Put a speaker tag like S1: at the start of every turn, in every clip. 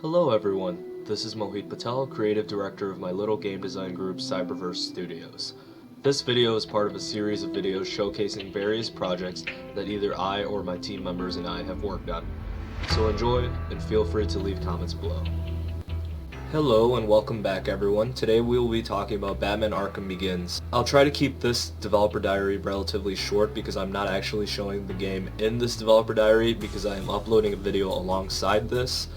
S1: Hello everyone, this is Mohit Patel, Creative Director of my little game design group Cyberverse Studios. This video is part of a series of videos showcasing various projects that either I or my team members and I have worked on. So enjoy and feel free to leave comments below. Hello and welcome back everyone. Today we will be talking about Batman Arkham Begins. I'll try to keep this developer diary relatively short because I'm not actually showing the game in this developer diary because I am uploading a video alongside this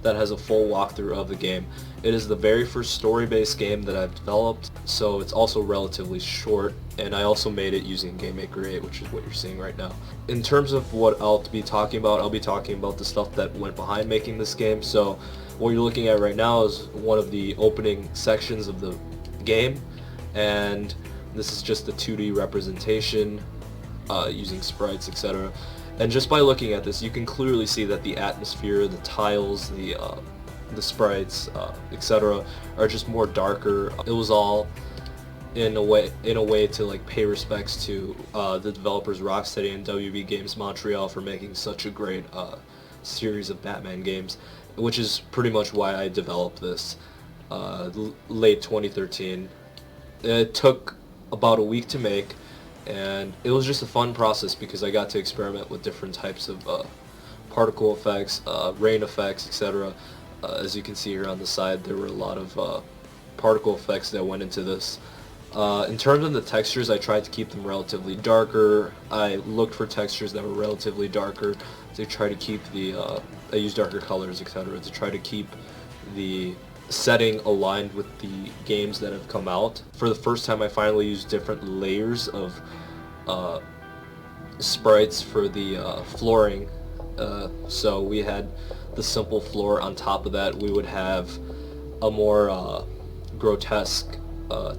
S1: that has a full walkthrough of the game. It is the very first story-based game that I've developed, so it's also relatively short, and I also made it using GameMaker 8, which is what you're seeing right now. In terms of what I'll be talking about the stuff that went behind making this game. So what you're looking at right now is one of the opening sections of the game, and this is just a 2D representation using sprites, etc. And just by looking at this, you can clearly see that the atmosphere, the tiles, the sprites, etc., are just more darker. It was all in a way to like pay respects to the developers Rocksteady and WB Games Montreal for making such a great series of Batman games, which is pretty much why I developed this late 2013. It took about a week to make, and it was just a fun process because I got to experiment with different types of particle effects, rain effects, etc. As you can see here on the side, there were a lot of particle effects that went into this. In terms of the textures, I tried to keep them relatively darker. I looked for textures that were relatively darker to try to keep the, I used darker colors, etc. to try to keep the setting aligned with the games that have come out. For the first time, I finally used different layers of sprites for the flooring. So we had the simple floor. On top of that, we would have a more grotesque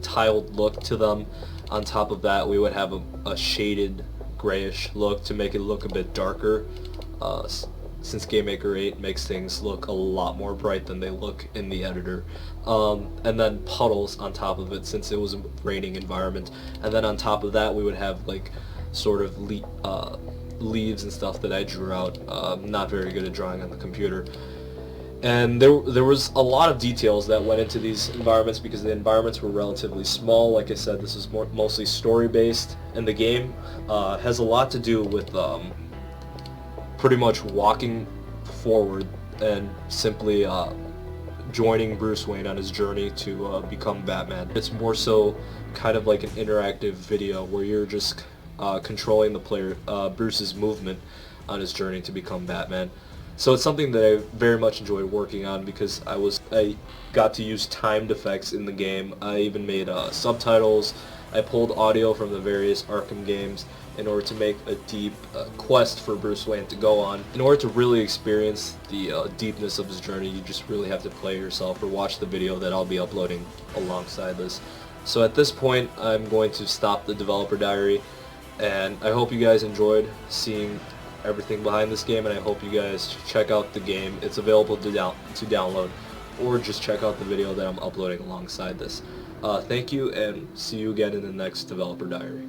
S1: tiled look to them. On top of that, we would have a shaded grayish look to make it look a bit darker, since GameMaker 8 makes things look a lot more bright than they look in the editor. And then puddles on top of it, since it was a raining environment. And then on top of that, we would have like sort of leaves and stuff that I drew out. Not very good at drawing on the computer. And there was a lot of details that went into these environments because the environments were relatively small. Like I said, this is mostly story-based, and the game has a lot to do with pretty much walking forward and simply joining Bruce Wayne on his journey to become Batman. It's more so kind of like an interactive video where you're just controlling the player, Bruce's movement on his journey to become Batman. So it's something that I very much enjoyed working on because I got to use timed effects in the game. I even made subtitles. I pulled audio from the various Arkham games in order to make a deep quest for Bruce Wayne to go on. In order to really experience the deepness of his journey, you just really have to play yourself or watch the video that I'll be uploading alongside this. So at this point, I'm going to stop the developer diary, and I hope you guys enjoyed seeing everything behind this game, and I hope you guys check out the game. It's available to download, or just check out the video that I'm uploading alongside this. Thank you, and see you again in the next developer diary.